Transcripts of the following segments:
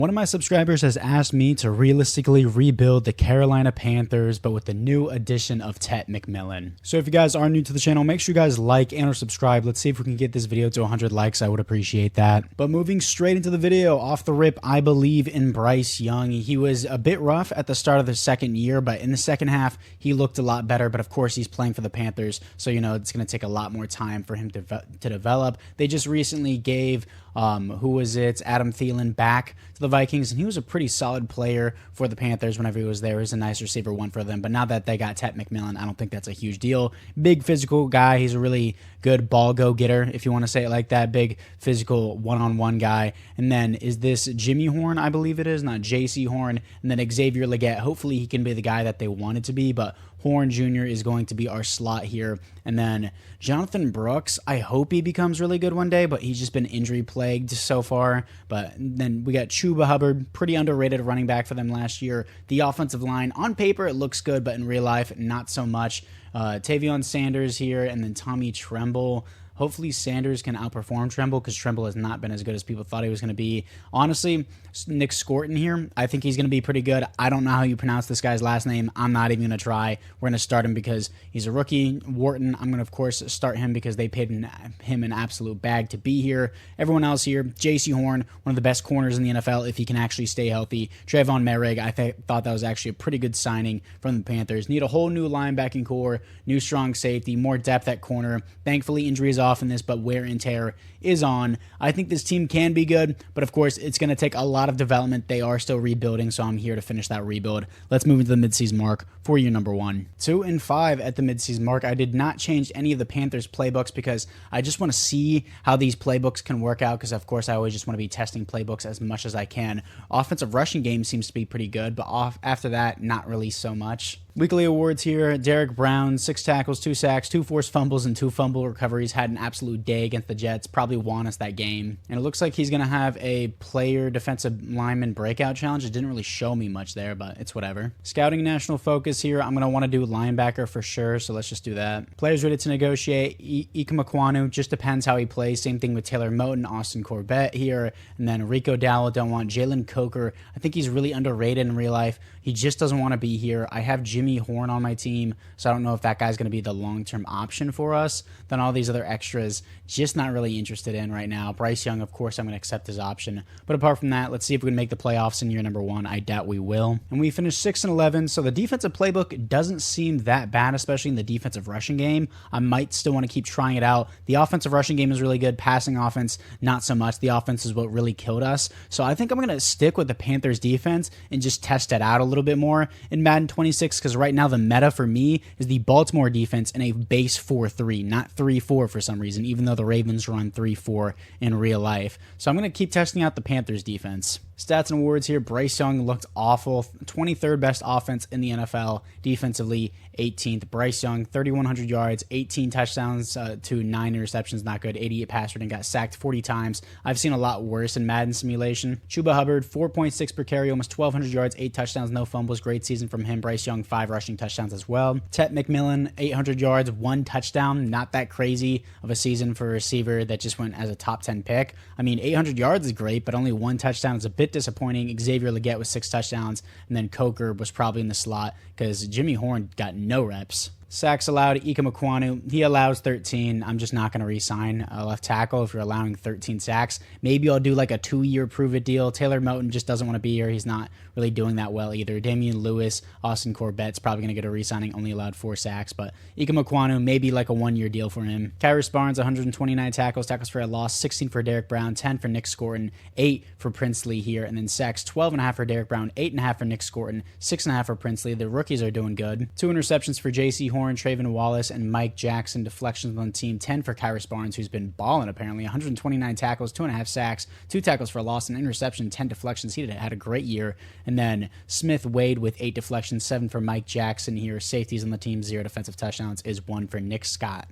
One of my subscribers has asked me to realistically rebuild the Carolina Panthers, but with the new addition of Tet McMillan. So if you guys are new to the channel, make sure you guys like and or subscribe. Let's see if we can get this video to 100 likes. I would appreciate that. But moving straight into the video, off the rip, I believe in Bryce Young. He was a bit rough at the start of the second year, but in the second half, he looked a lot better. But of course, he's playing for the Panthers, so you know it's going to take a lot more time for him to develop. They just recently gave Adam Thielen back to the Vikings, and he was a pretty solid player for the Panthers whenever he was there. He was a nice receiver one for them, but now that they got Tet McMillan, I don't think that's a huge deal. Big physical guy. He's a really good ball go-getter, if you want to say it like that. Big physical one-on-one guy. And then is this Jimmy Horn? I believe it is, not JC Horn. And then Xavier Legette. Hopefully he can be the guy that they want it to be, but Horn Jr. is going to be our slot here. And then Jonathan Brooks, I hope he becomes really good one day, but he's just been injury plagued so far. But then we got Chuba Hubbard, pretty underrated running back for them last year. The offensive line, on paper, it looks good, but in real life, not so much. Tavion Sanders here, and then Tommy Tremble. Hopefully Sanders can outperform Tremble, because Tremble has not been as good as people thought he was going to be. Honestly, Nick Scorton here, I think he's going to be pretty good. I don't know how you pronounce this guy's last name. I'm not even going to try. We're going to start him because he's a rookie. Wharton, I'm going to, of course, start him because they paid him an absolute bag to be here. Everyone else here, J.C. Horn, one of the best corners in the NFL if he can actually stay healthy. Trayvon Merrick, I thought that was actually a pretty good signing from the Panthers. Need a whole new linebacking core, new strong safety, more depth at corner. Thankfully, injuries off in this, but wear and tear is on. I think this team can be good, but of course, it's going to take a lot of development. They are still rebuilding, so I'm here to finish that rebuild. Let's move into the midseason mark for year number 1. 2-5 at the midseason mark. I did not change any of the Panthers playbooks because I just want to see how these playbooks can work out, because of course, I always just want to be testing playbooks as much as I can. Offensive rushing game seems to be pretty good, but after that, not really so much. Weekly awards here. Derek Brown, 6 tackles, 2 sacks, 2 forced fumbles, and 2 fumble recoveries. Had an absolute day against the Jets. Probably won us that game. And it looks like he's going to have a player defensive lineman breakout challenge. It didn't really show me much there, but it's whatever. Scouting national focus here. I'm going to want to do linebacker for sure, so let's just do that. Players ready to negotiate. Ike Mekwonu, just depends how he plays. Same thing with Taylor Moton, Austin Corbett here. And then Rico Dowell, don't want. Jalen Coker, I think he's really underrated in real life. He just doesn't want to be here. I have Jimmy Horn on my team, so I don't know if that guy's going to be the long-term option for us. Then all these other extras, just not really interested in right now. Bryce Young, of course, I'm going to accept his option. But apart from that, let's see if we can make the playoffs in year number 1. I doubt we will. And we finished 6-11, so the defensive playbook doesn't seem that bad, especially in the defensive rushing game. I might still want to keep trying it out. The offensive rushing game is really good. Passing offense, not so much. The offense is what really killed us. So I think I'm going to stick with the Panthers defense and just test it out a little bit more in Madden 26, because right now the meta for me is the Baltimore defense in a base 4-3, not 3-4 for some reason, even though the Ravens run 3-4 in real life. So I'm going to keep testing out the Panthers defense. Stats and awards here. Bryce Young looked awful. 23rd best offense in the NFL. Defensively, 18th. Bryce Young, 3,100 yards, 18 touchdowns to 9 interceptions. Not good. 88 passer rating. Got sacked 40 times. I've seen a lot worse in Madden simulation. Chuba Hubbard, 4.6 per carry, almost 1,200 yards, 8 touchdowns, no fumbles. Great season from him. Bryce Young, 5 rushing touchdowns as well. Tet McMillan, 800 yards, 1 touchdown. Not that crazy of a season for a receiver that just went as a top 10 pick. I mean, 800 yards is great, but only 1 touchdown is a bit disappointing. Xavier Legette with 6 touchdowns, and then Coker was probably in the slot because Jimmy Horn got no reps. Sacks allowed, Ike Mekwonu, he allows 13. I'm just not going to re-sign a left tackle if you're allowing 13 sacks. Maybe I'll do like a 2-year prove-it deal. Taylor Moton just doesn't want to be here. He's not really doing that well either. Damian Lewis, Austin Corbett's probably going to get a re-signing, only allowed 4 sacks. But Ike Mekwonu, maybe like a 1-year deal for him. Kyrus Barnes, 129 tackles for a loss, 16 for Derek Brown, 10 for Nick Scorton, 8 for Princely here. And then sacks, 12.5 for Derek Brown, 8.5 for Nick Scorton, 6.5 for Princely. The rookies are doing good. 2 interceptions for J.C. Horn, Trayvon Wallace, and Mike Jackson. Deflections on the team, 10 for Kyrus Barnes, who's been balling apparently. 129 tackles, 2.5 sacks, 2 tackles for a loss, an interception, 10 deflections. He had a great year. And then Smith Wade with 8 deflections, 7 for Mike Jackson here. Safeties on the team, 0 defensive touchdowns is 1 for Nick Scott.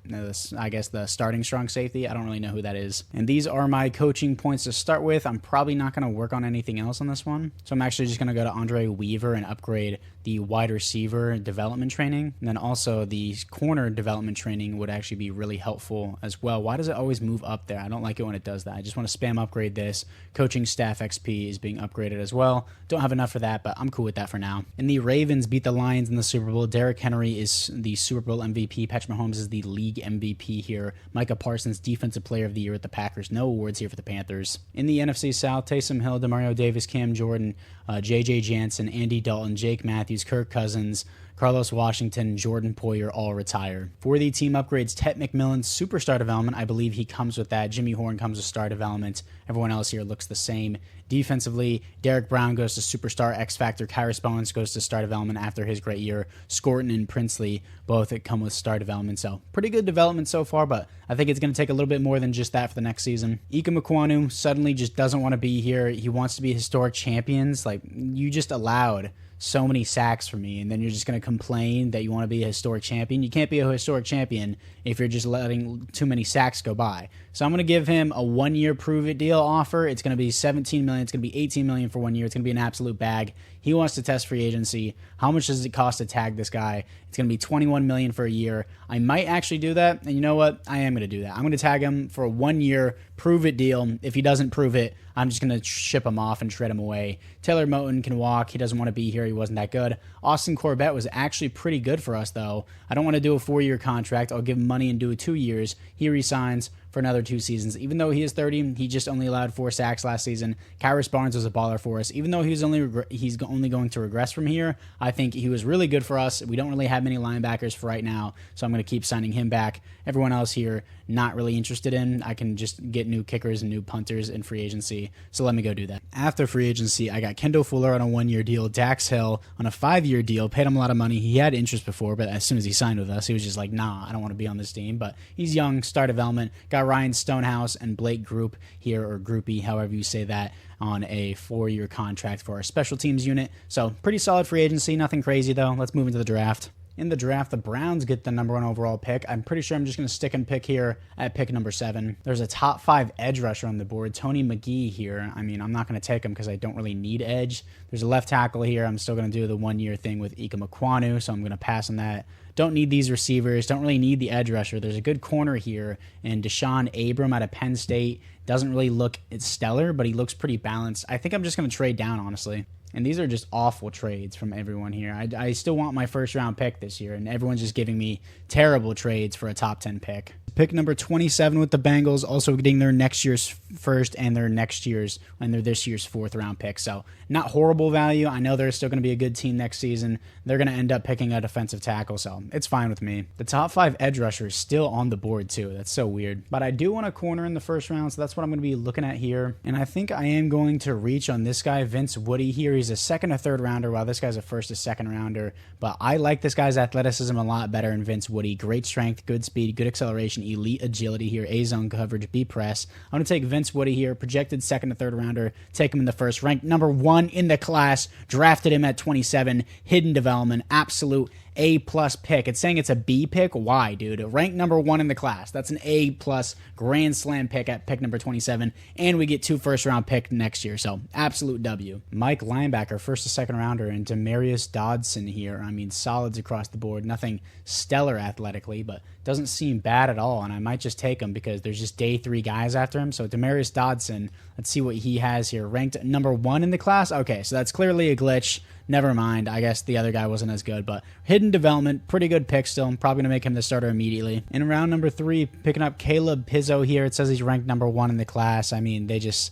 I guess the starting strong safety. I don't really know who that is. And these are my coaching points to start with. I'm probably not going to work on anything else on this one. So I'm actually just going to go to Andre Weaver and upgrade the wide receiver development training. And then also also the corner development training would actually be really helpful as well. Why does it always move up there? I don't like it when it does that. I just want to spam upgrade this. Coaching staff XP is being upgraded as well. Don't have enough for that, but I'm cool with that for now. And the Ravens beat the Lions in the Super Bowl. Derrick Henry is the Super Bowl MVP. Patrick Mahomes is the league MVP here. Micah Parsons, Defensive Player of the Year with the Packers. No awards here for the Panthers. In the NFC South, Taysom Hill, Demario Davis, Cam Jordan, J.J. Jansen, Andy Dalton, Jake Matthews, Kirk Cousins, Carlos Washington, Jordan Poyer all retired. For the team upgrades, Tet McMillan, superstar development. I believe he comes with that. Jimmy Horn comes with star development. Everyone else here looks the same. Defensively, Derek Brown goes to superstar X Factor. Kyrus Bowens goes to star development after his great year. Scorton and Princely both come with star development. So pretty good development so far, but I think it's going to take a little bit more than just that for the next season. Ika Mekwonu suddenly just doesn't want to be here. He wants to be historic champions. Like, you just allowed so many sacks for me, and then you're just going to complain that you want to be a historic champion. You can't be a historic champion if you're just letting too many sacks go by. So I'm going to give him a 1-year prove-it deal offer. It's going to be $17 million. It's going to be $18 million for 1 year. It's going to be an absolute bag. He wants to test free agency. How much does it cost to tag this guy? It's going to be $21 million for a year. I might actually do that, and you know what? I am going to do that. I'm going to tag him for a 1-year prove-it deal. If he doesn't prove it, I'm just going to ship him off and trade him away. Taylor Moton can walk. He doesn't want to be here. He wasn't that good. Austin Corbett was actually pretty good for us, though. I don't want to do a 4-year contract. I'll give him money and do it 2 years. He resigns for another 2 seasons. Even though he is 30, he just only allowed 4 sacks last season. Kyrus Barnes was a baller for us. Even though he's only going to regress from here, I think he was really good for us. We don't really have many linebackers for right now, so I'm going to keep signing him back. Everyone else here, not really interested in. I can just get new kickers and new punters in free agency, so let me go do that. After free agency, I got Kendall Fuller on a 1-year deal, Dax Hill on a 5-year deal, paid him a lot of money. He had interest before, but as soon as he signed with us, he was just like, nah, I don't want to be on this team, but he's young, star development. Got Ryan Stonehouse and Blake Group here, or Groupie, however you say that, on a 4-year contract for our special teams unit. So pretty solid free agency, nothing crazy though. Let's move into the draft. In the draft, the Browns get the #1 overall pick. I'm pretty sure I'm just going to stick and pick here at pick number 7. There's a top 5 edge rusher on the board, Tony McGee here. I mean, I'm not going to take him because I don't really need edge. There's a left tackle here. I'm still going to do the 1-year thing with Ika Mekwonu, so I'm going to pass on that. Don't need these receivers. Don't really need the edge rusher. There's a good corner here, and Deshaun Abram out of Penn State doesn't really look stellar, but he looks pretty balanced. I think I'm just going to trade down, honestly. And these are just awful trades from everyone here. I still want my first-round pick this year, and everyone's just giving me terrible trades for a top 10 pick. Pick number 27 with the Bengals, also getting their next year's first and their this year's 4th-round pick. So not horrible value. I know they're still going to be a good team next season. They're going to end up picking a defensive tackle, so it's fine with me. The top 5 edge rushers still on the board, too. That's so weird. But I do want a corner in the first round, so that's what I'm going to be looking at here. And I think I am going to reach on this guy, Vince Woody here. He's a 2nd or 3rd rounder, while this guy's a 1st or 2nd rounder. But I like this guy's athleticism a lot better than Vince Woody. Great strength, good speed, good acceleration, elite agility here, A-zone coverage, B press. I'm going to take Vince Woody here, projected 2nd or 3rd rounder, take him in the 1st, ranked #1 in the class, drafted him at 27, hidden development, absolute A-plus pick. It's saying it's a B pick. Why, dude? Ranked #1 in the class. That's an A-plus grand slam pick at pick number 27, and we get 2 first-round pick next year, so absolute W. Mike linebacker, 1st to 2nd rounder, and Demarius Dodson here. I mean, solids across the board. Nothing stellar athletically, but doesn't seem bad at all, and I might just take him because there's just day 3 guys after him. So Demarius Dodson, let's see what he has here. Ranked #1 in the class? Okay, so that's clearly a glitch. Never mind. I guess the other guy wasn't as good, but hidden development, pretty good pick still. I'm probably going to make him the starter immediately. In round number 3, picking up Caleb Pizzo here. It says he's ranked #1 in the class. I mean, they just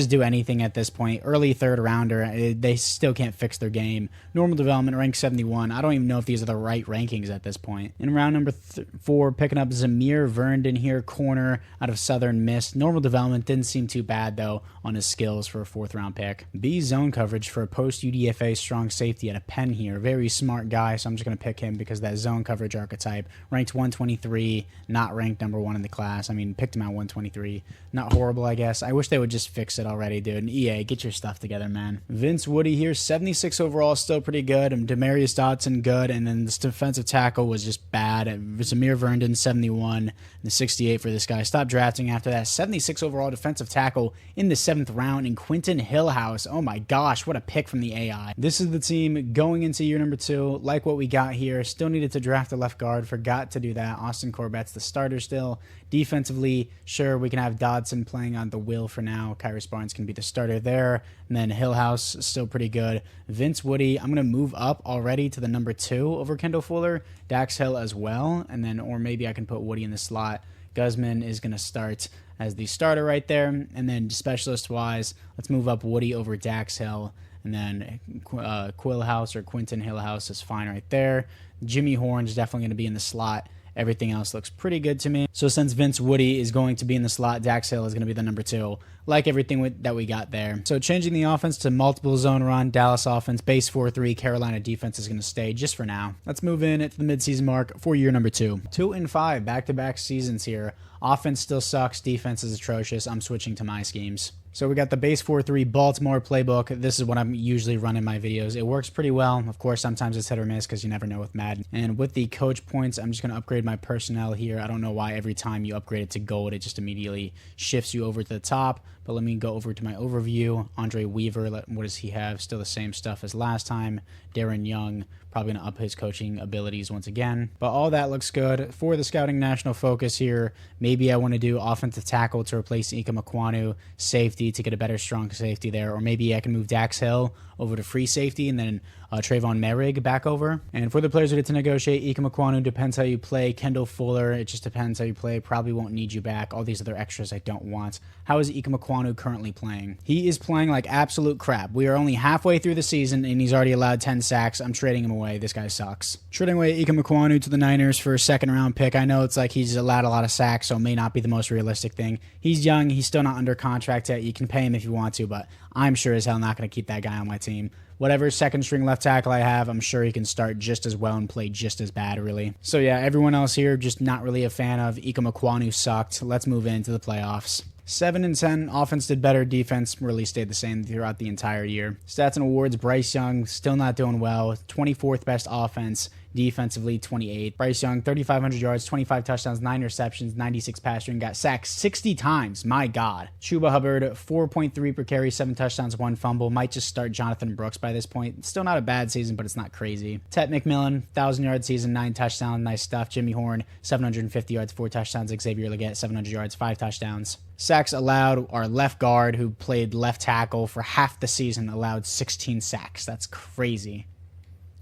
do anything at this point. Early 3rd rounder, they still can't fix their game. Normal development, ranked 71. I don't even know if these are the right rankings at this point. In round number 4, picking up Zamir Verndon here, corner out of Southern Miss. Normal development, didn't seem too bad, though, on his skills for a 4th-round pick. B zone coverage for a post-UDFA strong safety at a Penn here. Very smart guy, so I'm just going to pick him because that zone coverage archetype. Ranked 123, not ranked #1 in the class. I mean, picked him at 123. Not horrible, I guess. I wish they would just fix fix it already, dude. And EA, get your stuff together, man. Vince Woody here, 76 overall, still pretty good. Demarius Dotson, good. And then this defensive tackle was just bad. Zamir Verndon, 71, and 68 for this guy. Stop drafting after that. 76 overall defensive tackle in the 7th round. And Quentin Hillhouse, oh my gosh, what a pick from the AI. This is the team going into year number 2. Like what we got here. Still needed to draft a left guard. Forgot to do that. Austin Corbett's the starter still. Defensively, sure, we can have Dodson playing on the will for now. Kyrus Barnes can be the starter there. And then Hillhouse, still pretty good. Vince Woody, I'm going to move up already to the number 2 over Kendall Fuller. Dax Hill as well. And then, or maybe I can put Woody in the slot. Guzman is going to start as the starter right there. And then specialist-wise, let's move up Woody over Dax Hill. And then Quillhouse or Quentin Hillhouse is fine right there. Jimmy Horn is definitely going to be in the slot. Everything else looks pretty good to me. So since Vince Woody is going to be in the slot, Dax Hill is going to be the number 2. Like everything that we got there. So changing the offense to multiple zone run, Dallas offense, base 4-3, Carolina defense is going to stay just for now. Let's move in to the midseason mark for year number 2. 2-5, back-to-back seasons here. Offense still sucks, defense is atrocious. I'm switching to my schemes. So we got the base 4-3 Baltimore playbook. This is what I'm usually running my videos. It works pretty well. Of course, sometimes it's hit or miss because you never know with Madden. And with the coach points, I'm just going to upgrade my personnel here. I don't know why every time you upgrade it to gold, it just immediately shifts you over to the top. But let me go over to my overview. Andre Weaver, what does he have? Still the same stuff as last time. Darren Young, probably going to up his coaching abilities once again. But all that looks good. For the scouting national focus here, maybe I want to do offensive tackle to replace Ika Makwanu, safety to get a better strong safety there. Or maybe I can move Dax Hill over to free safety and then Trayvon Merrig back over. And for the players who get to negotiate, Ika Makwanu, depends how you play. Kendall Fuller, it just depends how you play. Probably won't need you back. All these other extras I don't want. How is Ika Makwanu currently playing? He is playing like absolute crap. We are only halfway through the season and he's already allowed 10 sacks. I'm trading him away. This guy sucks. Trading away Ika Makwanu to the Niners for a 2nd round pick. I know it's like he's allowed a lot of sacks, so it may not be the most realistic thing. He's young. He's still not under contract yet. You can pay him if you want to, but I'm sure as hell not going to keep that guy on my team. Whatever 2nd string left tackle I have, I'm sure he can start just as well and play just as bad, really. So yeah, everyone else here, just not really a fan of. Ika Makwanu sucked. Let's move into the playoffs. 7-10, offense did better, defense really stayed the same throughout the entire year. Stats and awards, Bryce Young, still not doing well. 24th best offense, defensively 28th. Bryce Young, 3,500 yards, 25 touchdowns, 9 receptions, 96 passing, got sacked 60 times. My God. Chuba Hubbard, 4.3 per carry, 7 touchdowns, 1 fumble. Might just start Jonathan Brooks by this point. Still not a bad season, but it's not crazy. Tet McMillan, 1,000-yard season, 9 touchdowns, nice stuff. Jimmy Horn, 750 yards, 4 touchdowns. Xavier Legette, 700 yards, 5 touchdowns. Sacks allowed, our left guard who played left tackle for half the season allowed 16 sacks. That's crazy.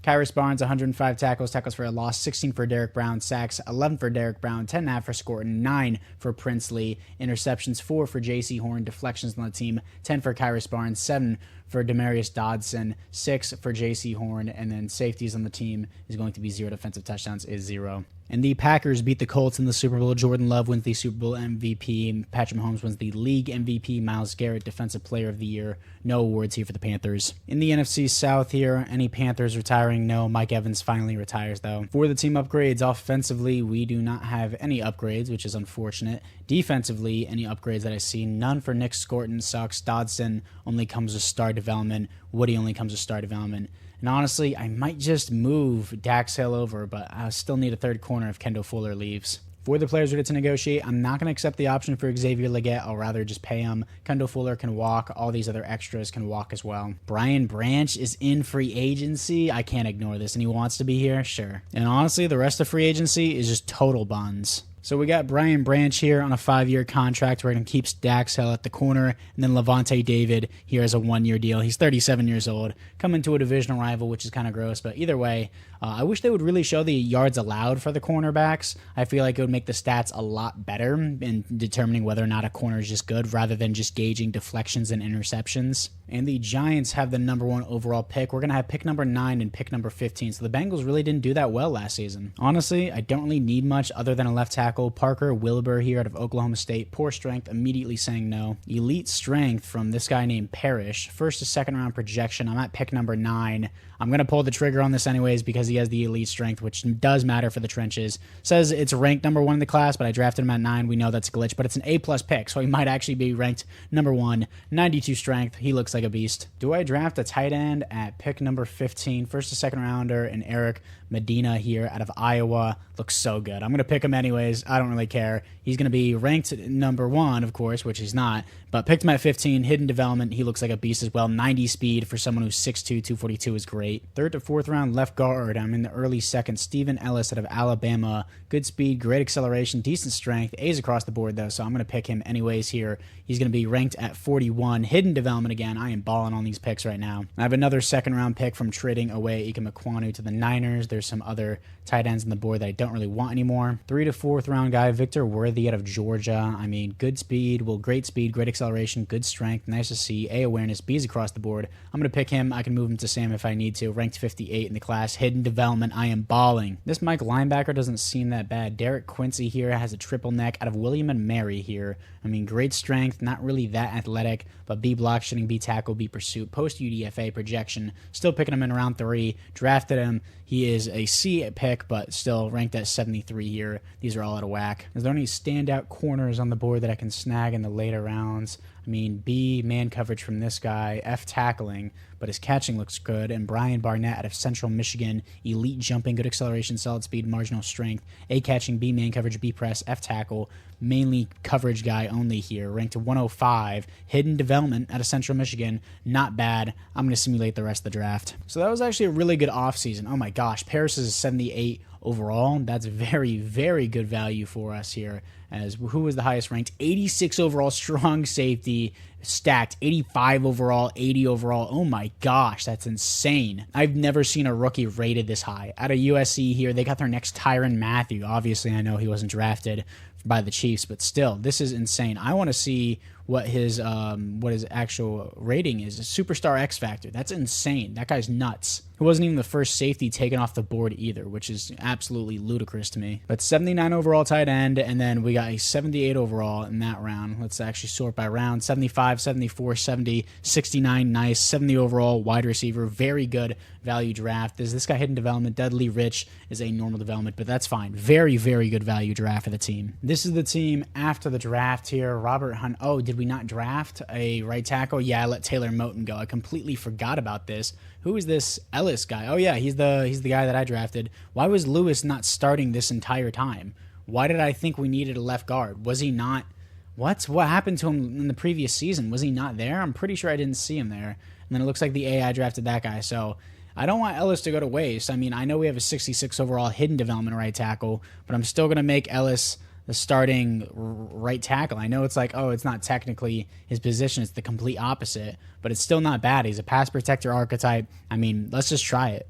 Kyrus Barnes, 105 tackles for a loss, 16 for Derek Brown, sacks, 11 for Derek Brown, 10.5 for Scorton, 9 for Princely, interceptions, 4 for J.C. Horn, deflections on the team, 10 for Kyrus Barnes, 7 for Demarius Dodson, 6 for J.C. Horn, and then safeties on the team is going to be 0. Defensive touchdowns is 0. And the Packers beat the Colts in the Super Bowl. Jordan Love wins the Super Bowl MVP. Patrick Mahomes wins the league MVP. Myles Garrett, Defensive Player of the Year. No awards here for the Panthers. In the NFC South here, any Panthers retiring? No. Mike Evans finally retires, though. For the team upgrades, offensively, we do not have any upgrades, which is unfortunate. Defensively, any upgrades that I see? None for Nick Scorton. Sucks. Dodson only comes with star development. Woody only comes with star development. And honestly, I might just move Dax Hill over, but I still need a 3rd corner if Kendall Fuller leaves. For the players who get to negotiate, I'm not going to accept the option for Xavier Legette. I'll rather just pay him. Kendall Fuller can walk. All these other extras can walk as well. Brian Branch is in free agency. I can't ignore this. And he wants to be here? Sure. And honestly, the rest of free agency is just total buns. So we got Brian Branch here on a 5-year contract. We're going to keep Dax Hill at the corner. And then Levante David here has a 1-year deal. He's 37 years old. Coming to a divisional rival, which is kind of gross. But either way, I wish they would really show the yards allowed for the cornerbacks. I feel like it would make the stats a lot better in determining whether or not a corner is just good rather than just gauging deflections and interceptions. And the Giants have the number 1 overall pick. We're going to have pick number 9 and pick number 15. So the Bengals really didn't do that well last season. Honestly, I don't really need much other than a left tackle tackle. Parker Wilbur here out of Oklahoma State. Poor strength, immediately saying no. Elite strength from this guy named Parrish. First to second round projection. I'm at pick number 9. I'm going to pull the trigger on this anyways because he has the elite strength, which does matter for the trenches. Says it's ranked number 1 in the class, but I drafted him at 9. We know that's a glitch, but it's an A-plus pick, so he might actually be ranked number 1. 92 strength. He looks like a beast. Do I draft a tight end at pick number 15? First to second rounder, and Eric Medina here out of Iowa. Looks so good. I'm going to pick him anyways. I don't really care. He's going to be ranked number 1, of course, which he's not, but picked him at 15. Hidden development. He looks like a beast as well. 90 speed for someone who's 6'2", 242 is great. Third to fourth round left guard. I'm in the early second. Stephen Ellis out of Alabama. Good speed, great acceleration, decent strength. A's across the board, though, so I'm going to pick him anyways here. He's going to be ranked at 41. Hidden development again. I am balling on these picks right now. I have another second-round pick from trading away Ike Mekwonu to the Niners. There's some other tight ends on the board that I don't really want anymore. 3 to 4th round guy, Victor Worthy out of Georgia. I mean, good speed, great speed, great acceleration, good strength, nice to see. A awareness, B's across the board. I'm going to pick him. I can move him to Sam if I need to. Ranked 58 in the class. Hidden development. I am balling. This Mike linebacker doesn't seem that bad. Derek Quincy here has a triple neck out of William and Mary here. I mean, great strength, not really that athletic, but B block shooting, B tackle, B pursuit, post UDFA projection. Still picking him in round 3. Drafted him. He is a C pick, but still ranked at 73 here. These are all out of whack. Is there any standout corners on the board that I can snag in the later rounds? I mean, B, man coverage from this guy, F, tackling, but his catching looks good, and Brian Barnett out of Central Michigan, elite jumping, good acceleration, solid speed, marginal strength, A, catching, B, man coverage, B, press, F, tackle, mainly coverage guy only here, ranked to 105, hidden development out of Central Michigan, not bad. I'm going to simulate the rest of the draft. So that was actually a really good offseason. Oh my gosh, Paris is a 78 overall. That's very, very good value for us here. As who was the highest ranked? 86 overall, strong safety, stacked. 85 overall, 80 overall. Oh my gosh, that's insane. I've never seen a rookie rated this high. Out of USC here, they got their next Tyrann Mathieu. Obviously, I know he wasn't drafted by the Chiefs, but still, this is insane. I want to see what his actual rating is. A superstar X Factor. That's insane. That guy's nuts. He wasn't even the first safety taken off the board either, which is absolutely ludicrous to me. But 79 overall tight end, and then we got a 78 overall in that round. Let's actually sort by round. 75, 74, 70, 69, nice. 70 overall wide receiver. Very good value draft. Is this guy hidden development? Dudley Rich is a normal development, but that's fine. Very, very good value draft for the team. This is the team after the draft here. Robert Hunt. Oh, did we not draft a right tackle? Yeah, I let Taylor Moton go. I completely forgot about this. Who is this Ellis guy? Oh yeah, he's the guy that I drafted. Why was Lewis not starting this entire time? Why did I think we needed a left guard? Was he not? What happened to him in the previous season? Was he not there? I'm pretty sure I didn't see him there. And then it looks like the AI drafted that guy. So I don't want Ellis to go to waste. I mean, I know we have a 66 overall hidden development right tackle, but I'm still going to make Ellis the starting right tackle. I know it's like, oh, it's not technically his position. It's the complete opposite, but it's still not bad. He's a pass protector archetype. I mean, let's just try it.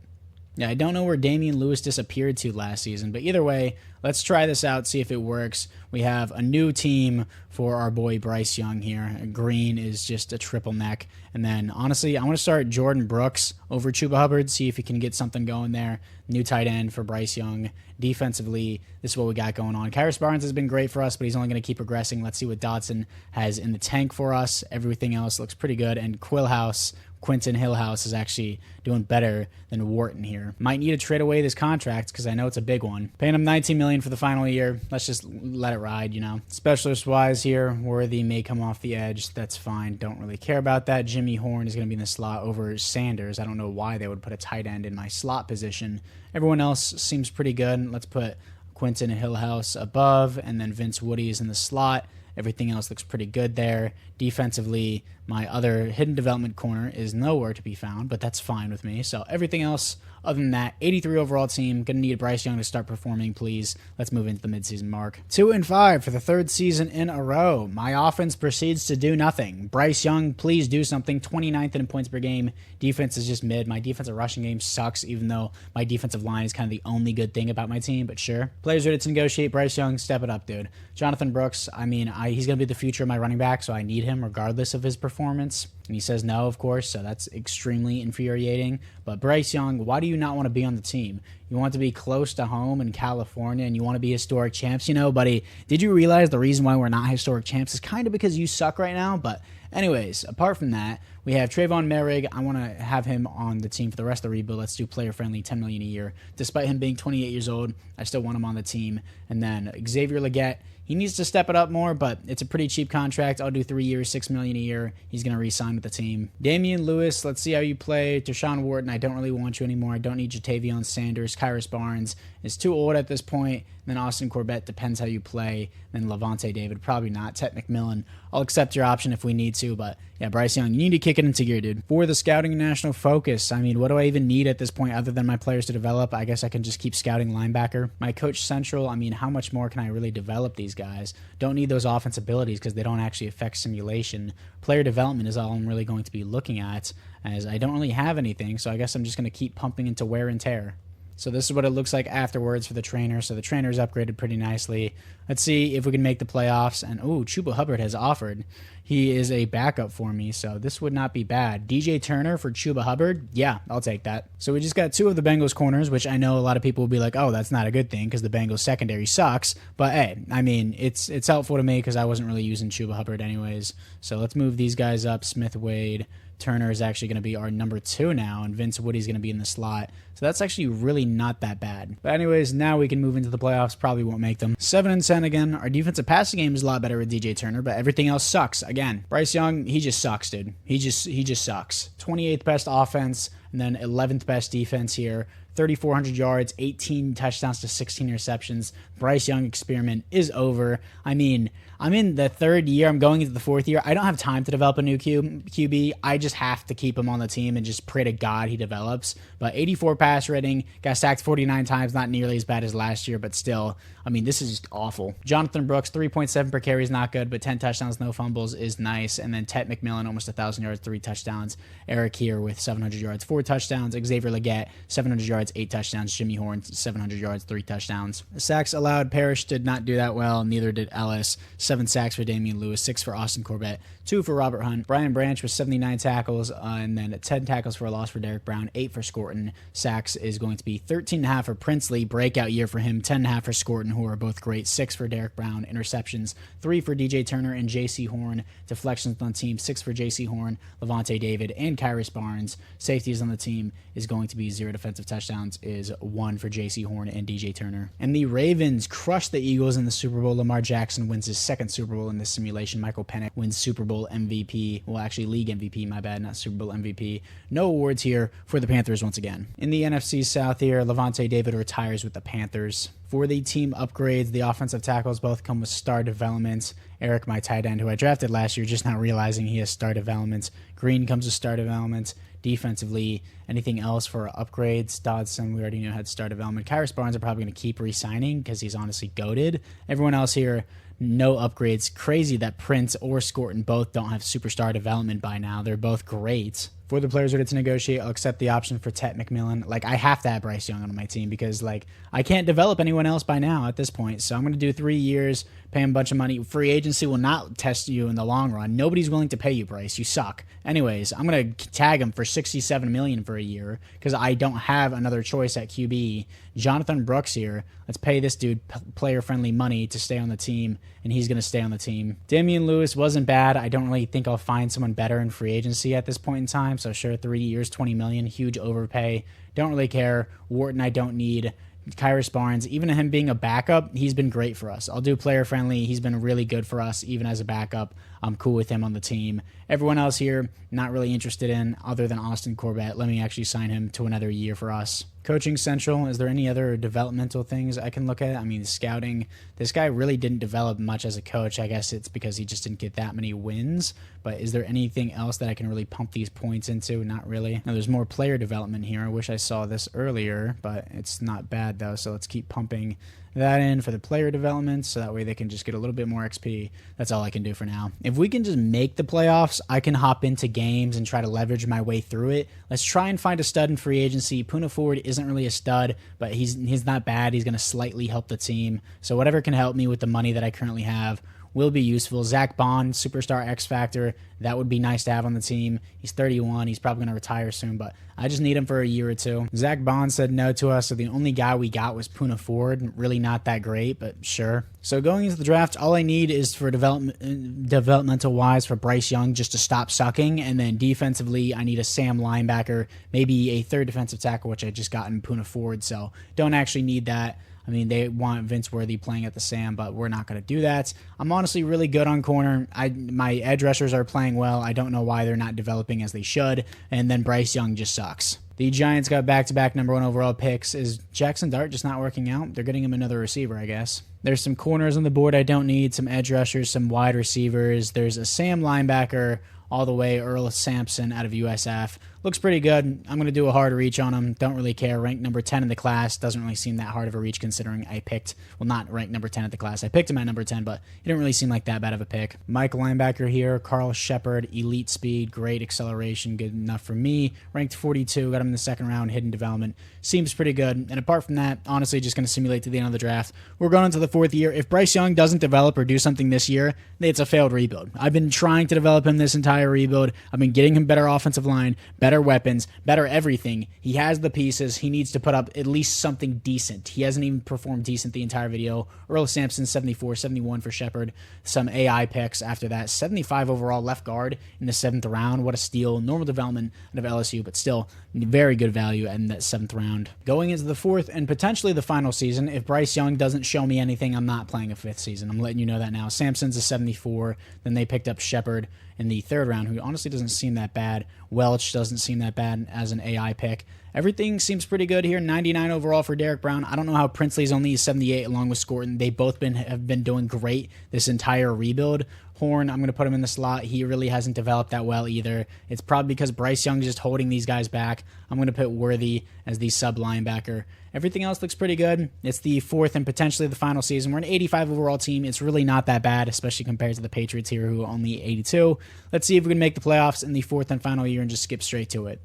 Yeah, I don't know where Damian Lewis disappeared to last season, but either way, let's try this out, see if it works. We have a new team for our boy Bryce Young here. Green is just a triple neck. And then, honestly, I want to start Jordan Brooks over Chuba Hubbard, see if he can get something going there. New tight end for Bryce Young. Defensively, this is what we got going on. Kyrus Barnes has been great for us, but he's only going to keep progressing. Let's see what Dotson has in the tank for us. Everything else looks pretty good. And Quentin Hillhouse is actually doing better than Wharton here. Might need to trade away this contract because I know it's a big one. Paying him $19 million for the final year. Let's just let it ride, you know. Specialist-wise here, Worthy may come off the edge. That's fine. Don't really care about that. Jimmy Horn is going to be in the slot over Sanders. I don't know why they would put a tight end in my slot position. Everyone else seems pretty good. Let's put Quentin Hillhouse above, and then Vince Woody is in the slot. Everything else looks pretty good there. Defensively, my other hidden development corner is nowhere to be found, but that's fine with me. So everything else, other than that, 83 overall team. Going to need Bryce Young to start performing, please. Let's move into the midseason mark. 2-5 for the third season in a row. My offense proceeds to do nothing. Bryce Young, please do something. 29th in points per game. Defense is just mid. My defensive rushing game sucks, even though my defensive line is kind of the only good thing about my team, but sure. Players ready to negotiate. Bryce Young, step it up, dude. Jonathan Brooks, I mean, he's going to be the future of my running back, so I need him regardless of his performance. performance? And he says no, of course, so that's extremely infuriating. But Bryce Young, why do you not want to be on the team? You want to be close to home in California, and you want to be historic champs. You know, buddy, did you realize the reason why we're not historic champs is kind of because you suck right now? But anyways, apart from that, we have Trayvon Merrick. I want to have him on the team for the rest of the rebuild. Let's do player-friendly, $10 million a year. Despite him being 28 years old, I still want him on the team. And then Xavier Legette, he needs to step it up more, but it's a pretty cheap contract. I'll do 3 years, $6 million a year. He's going to re-sign with the team. Damian Lewis, let's see how you play. Deshaun Wharton, I don't really want you anymore. I don't need Jatavion Sanders. Kyrus Barnes is too old at this point. Then Austin Corbett, depends how you play. Then Levante David, probably not. Tet McMillan, I'll accept your option if we need to, but yeah, Bryce Young, you need to kick it into gear, dude. For the scouting and national focus, I mean, what do I even need at this point other than my players to develop? I guess I can just keep scouting linebacker. My coach central, I mean, how much more can I really develop these guys? Don't need those offense abilities because they don't actually affect simulation. Player development is all I'm really going to be looking at, as I don't really have anything, so I guess I'm just going to keep pumping into wear and tear. So this is what it looks like afterwards for the trainer. So the trainer's upgraded pretty nicely. Let's see if we can make the playoffs. And, oh, Chuba Hubbard has offered. He is a backup for me, so this would not be bad. DJ Turner for Chuba Hubbard? Yeah, I'll take that. So we just got 2 of the Bengals corners, which I know a lot of people will be like, oh, that's not a good thing because the Bengals secondary sucks. But, hey, I mean, it's helpful to me because I wasn't really using Chuba Hubbard anyways. So let's move these guys up. Smith Wade. Turner is actually going to be our number 2 now, and Vince Woody's going to be in the slot. So that's actually really not that bad. But anyways, now we can move into the playoffs. Probably won't make them. 7-10 again. Our defensive passing game is a lot better with DJ Turner, but everything else sucks. Again, Bryce Young, he just sucks, dude. He just sucks. 28th best offense, and then 11th best defense here. 3,400 yards, 18 touchdowns to 16 receptions. Bryce Young experiment is over. I mean, I'm in the 3rd year. I'm going into the 4th year. I don't have time to develop a new QB. I just have to keep him on the team and just pray to God he develops. But 84 pass rating, got sacked 49 times, not nearly as bad as last year, but still, I mean, this is just awful. Jonathan Brooks, 3.7 per carry is not good, but 10 touchdowns, no fumbles is nice. And then Tet McMillan, almost 1,000 yards, 3 touchdowns. Eric here with 700 yards, 4 touchdowns. Xavier Legette, 700 yards, 8 touchdowns. Jimmy Horn, 700 yards, 3 touchdowns. Sacks allowed, Parrish did not do that well. Neither did Ellis. 7 sacks for Damian Lewis, 6 for Austin Corbett, 2 for Robert Hunt. Brian Branch with 79 tackles, and then 10 tackles for a loss for Derek Brown, 8 for Scorton. Sacks is going to be 13.5 for Princely, breakout year for him, 10.5 for Scorton, who are both great, 6 for Derek Brown. Interceptions, 3 for DJ Turner and J.C. Horn. Deflections on the team, 6 for J.C. Horn, Levante David, and Kyrus Barnes. Safeties on the team is going to be 0 defensive touchdowns, is 1 for J.C. Horn and DJ Turner. And the Ravens crushed the Eagles in the Super Bowl. Lamar Jackson wins his 2nd Super Bowl in this simulation. Michael Penix wins Super Bowl MVP. Well, actually, league MVP, my bad, not Super Bowl MVP. No awards here for the Panthers once again. In the NFC South here, Levante David retires with the Panthers. For the team upgrades, the offensive tackles both come with star development. Eric, my tight end, who I drafted last year, just not realizing he has star development. Green comes with star development. Defensively, anything else for upgrades? Dodson, we already know had star development. Kyrus Barnes are probably going to keep re-signing because he's honestly goated. Everyone else here, no upgrades. Crazy that Prince or Scorton both don't have superstar development by now. They're both great. For the players who get to negotiate, I'll accept the option for Tet McMillan. Like, I have to have Bryce Young on my team because, like, I can't develop anyone else by now at this point. So I'm going to do 3 years, pay him a bunch of money. Free agency will not test you in the long run. Nobody's willing to pay you, Bryce. You suck. Anyways, I'm going to tag him for $67 million for a year because I don't have another choice at QB. Jonathan Brooks here. Let's pay this dude player-friendly money to stay on the team, and he's going to stay on the team. Damian Lewis wasn't bad. I don't really think I'll find someone better in free agency at this point in time. So sure, 3 years, $20 million, huge overpay. Don't really care. Wharton, I don't need. Kyrus Barnes, even him being a backup, he's been great for us. I'll do player friendly. He's been really good for us, even as a backup. I'm cool with him on the team. Everyone else here, not really interested in, other than Austin Corbett. Let me actually sign him to another year for us. Coaching Central, is there any other developmental things I can look at? I mean, scouting, this guy really didn't develop much as a coach. I guess it's because he just didn't get that many wins. But is there anything else that I can really pump these points into? Not really. Now, there's more player development here. I wish I saw this earlier, but it's not bad, though. So let's keep pumping that in for the player development so that way they can just get a little bit more XP. That's all I can do for now. If we can just make the playoffs, I can hop into games and try to leverage my way through it. Let's try and find a stud in free agency. Poona Ford isn't really a stud, but he's not bad. He's going to slightly help the team. So whatever can help me with the money that I currently have, will be useful. Zach Bond, superstar X Factor, that would be nice to have on the team. He's 31. He's probably going to retire soon, but I just need him for a year or two. Zach Bond said no to us, so the only guy we got was Poona Ford. Really not that great, but sure. So going into the draft, all I need is for developmental-wise for Bryce Young just to stop sucking, and then defensively, I need a Sam linebacker, maybe a third defensive tackle, which I just got in Poona Ford, so don't actually need that. I mean, they want Vince Worthy playing at the Sam, but we're not going to do that. I'm honestly really good on corner. My edge rushers are playing well. I don't know why they're not developing as they should. And then Bryce Young just sucks. The Giants got back-to-back #1 overall picks. Is Jackson Dart just not working out? They're getting him another receiver, I guess. There's some corners on the board I don't need, some edge rushers, some wide receivers. There's a Sam linebacker all the way, Earl Sampson out of USF. Looks pretty good. I'm going to do a hard reach on him. Don't really care. Ranked number 10 in the class. Doesn't really seem that hard of a reach considering I picked, well, not ranked number 10 at the class. I picked him at number 10, but he didn't really seem like that bad of a pick. Mike linebacker here. Carl Shepard, elite speed, great acceleration, good enough for me. Ranked 42, got him in the second round, hidden development. Seems pretty good. And apart from that, honestly, just going to simulate to the end of the draft. We're going into the 4th year. If Bryce Young doesn't develop or do something this year, it's a failed rebuild. I've been trying to develop him this entire rebuild. I've been getting him better offensive line, better weapons, better everything. He has the pieces. He needs to put up at least something decent. He hasn't even performed decent the entire video. Earl Sampson, 74, 71 for Shepard. Some AI picks after that. 75 overall left guard in the 7th round. What a steal. Normal development out of LSU, but still very good value in that 7th round. Going into the 4th and potentially the final season, if Bryce Young doesn't show me anything, I'm not playing a 5th season. I'm letting you know that now. Sampson's a 74. Then they picked up Shepard in the 3rd round, who honestly doesn't seem that bad. Welch doesn't seem that bad as an AI pick. Everything seems pretty good here. 99 overall for Derek Brown. I don't know how Princely's only 78 along with Scorton. They both have been doing great this entire rebuild. Horn, I'm going to put him in the slot. He really hasn't developed that well either. It's probably because Bryce Young is just holding these guys back. I'm going to put Worthy as the sub linebacker. Everything else looks pretty good. It's the 4th and potentially the final season. We're an 85 overall team. It's really not that bad, especially compared to the Patriots here who are only 82. Let's see if we can make the playoffs in the 4th and final year and just skip straight to it.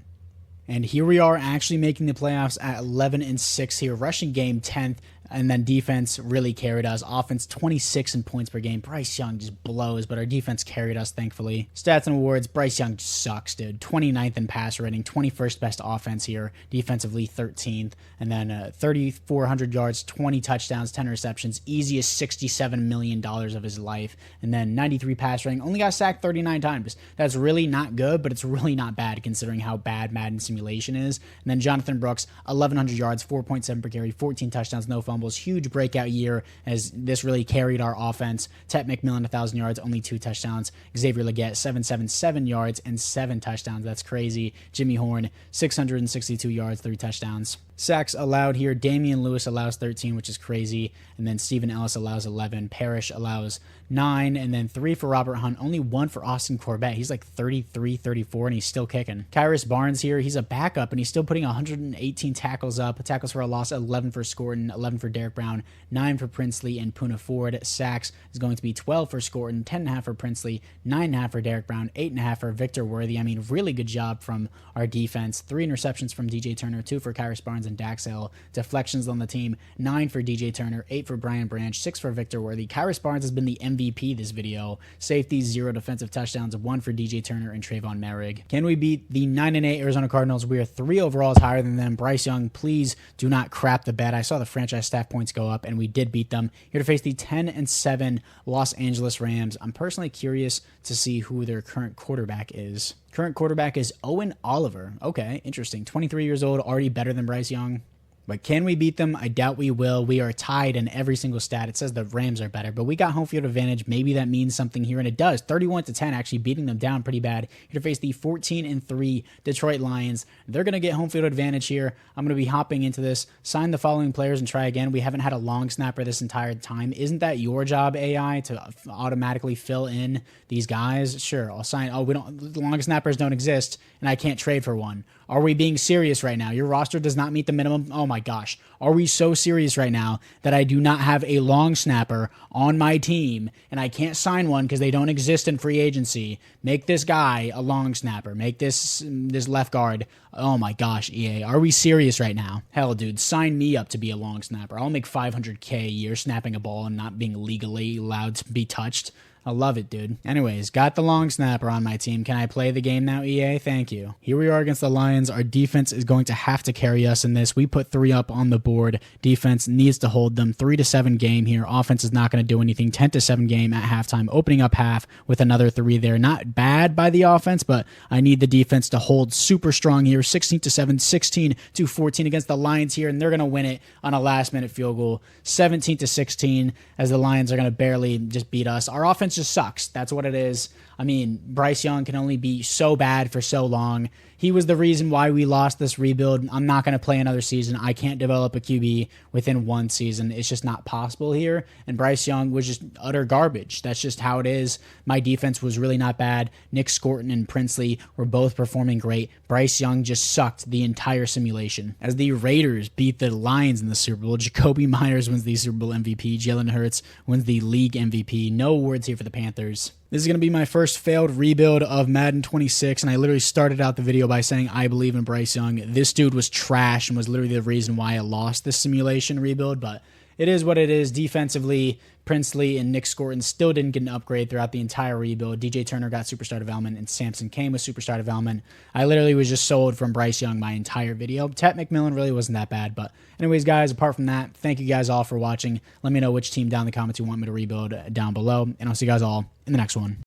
And here we are actually making the playoffs at 11-6 here. Rushing game 10th. And then defense really carried us. Offense 26 in points per game. Bryce Young just blows, but our defense carried us, thankfully. Stats and awards, Bryce Young sucks, dude. 29th in pass rating, 21st best offense here. Defensively, 13th. And then 3,400 yards, 20 touchdowns, 10 receptions. Easiest $67 million of his life. And then 93 pass rating. Only got sacked 39 times. That's really not good, but it's really not bad considering how bad Madden simulation is. And then Jonathan Brooks, 1,100 yards, 4.7 per carry, 14 touchdowns, no fumbles. Huge breakout year as this really carried our offense. Tet McMillan, 1,000 yards, only 2 touchdowns. Xavier Legette, 777 yards and 7 touchdowns. That's crazy. Jimmy Horn, 662 yards, 3 touchdowns. Sacks allowed here. Damian Lewis allows 13, which is crazy. And then Stephen Ellis allows 11. Parrish allows 9. And then 3 for Robert Hunt. Only 1 for Austin Corbett. He's like 33, 34, and he's still kicking. Kyrus Barnes here. He's a backup, and he's still putting 118 tackles up. Tackles for a loss, 11 for Scorton, 11 for Derek Brown, 9 for Princely and Poona Ford. Sacks is going to be 12 for Scorton, 10.5 for Princely, 9.5 for Derek Brown, 8.5 for Victor Worthy. I mean, really good job from our defense. 3 interceptions from DJ Turner, 2 for Kyrus Barnes and Dax Hill. Deflections on the team, 9 for DJ Turner, 8 for Brian Branch, 6 for Victor Worthy. Kyrus Barnes has been the MVP this video. Safeties, 0 defensive touchdowns, 1 for DJ Turner and Trayvon Merrick. Can we beat the 9-8 Arizona Cardinals? We are 3 overalls higher than them. Bryce Young, please do not crap the bed. I saw the franchise staff points go up, and we did beat them. Here to face the 10-7 Los Angeles Rams. I'm personally curious to see who their current quarterback is. Current quarterback is Owen Oliver. Okay, interesting. 23 years old, already better than Bryce Young. But can we beat them? I doubt we will. We are tied in every single stat. It says the Rams are better, but we got home field advantage. Maybe that means something here, and it does. 31-10, actually beating them down pretty bad. Here to face the 14-3 Detroit Lions. They're going to get home field advantage here. I'm going to be hopping into this. Sign the following players and try again. We haven't had a long snapper this entire time. Isn't that your job, AI, to automatically fill in these guys? Sure, I'll sign. Oh, we don't. Long snappers don't exist, and I can't trade for one. Are we being serious right now? Your roster does not meet the minimum. Oh my gosh. Are we so serious right now that I do not have a long snapper on my team and I can't sign one because they don't exist in free agency? Make this guy a long snapper. Make this left guard. Oh my gosh, EA. Are we serious right now? Hell, dude, sign me up to be a long snapper. I'll make $500K a year snapping a ball and not being legally allowed to be touched. I love it, dude. Anyways, got the long snapper on my team. Can I play the game now, EA? Thank you. Here we are against the Lions. Our defense is going to have to carry us in this. We put 3 up on the board. Defense needs to hold them. 3-7 game here. Offense is not going to do anything. 10-7 game at halftime. Opening up half with another 3 there. Not bad by the offense, but I need the defense to hold super strong here. 16-7, 16-14 against the Lions here, and they're going to win it on a last-minute field goal. 17-16 as the Lions are going to barely just beat us. Our offense just sucks. That's what it is. I mean, Bryce Young can only be so bad for so long. He was the reason why we lost this rebuild. I'm not going to play another season. I can't develop a QB within one season. It's just not possible here. And Bryce Young was just utter garbage. That's just how it is. My defense was really not bad. Nick Scorton and Princely were both performing great. Bryce Young just sucked the entire simulation. As the Raiders beat the Lions in the Super Bowl, Jacoby Myers wins the Super Bowl MVP. Jalen Hurts wins the league MVP. No awards here for the Panthers. This is going to be my first failed rebuild of Madden 26, and I literally started out the video by saying I believe in Bryce Young. This dude was trash and was literally the reason why I lost this simulation rebuild, but it is what it is. Defensively, Princely and Nick Scorton still didn't get an upgrade throughout the entire rebuild. DJ Turner got superstar development, and Samson came with superstar development. I literally was just sold from Bryce Young my entire video. Tet McMillan really wasn't that bad, but anyways, guys, apart from that, thank you guys all for watching. Let me know which team down in the comments you want me to rebuild down below, and I'll see you guys all in the next one.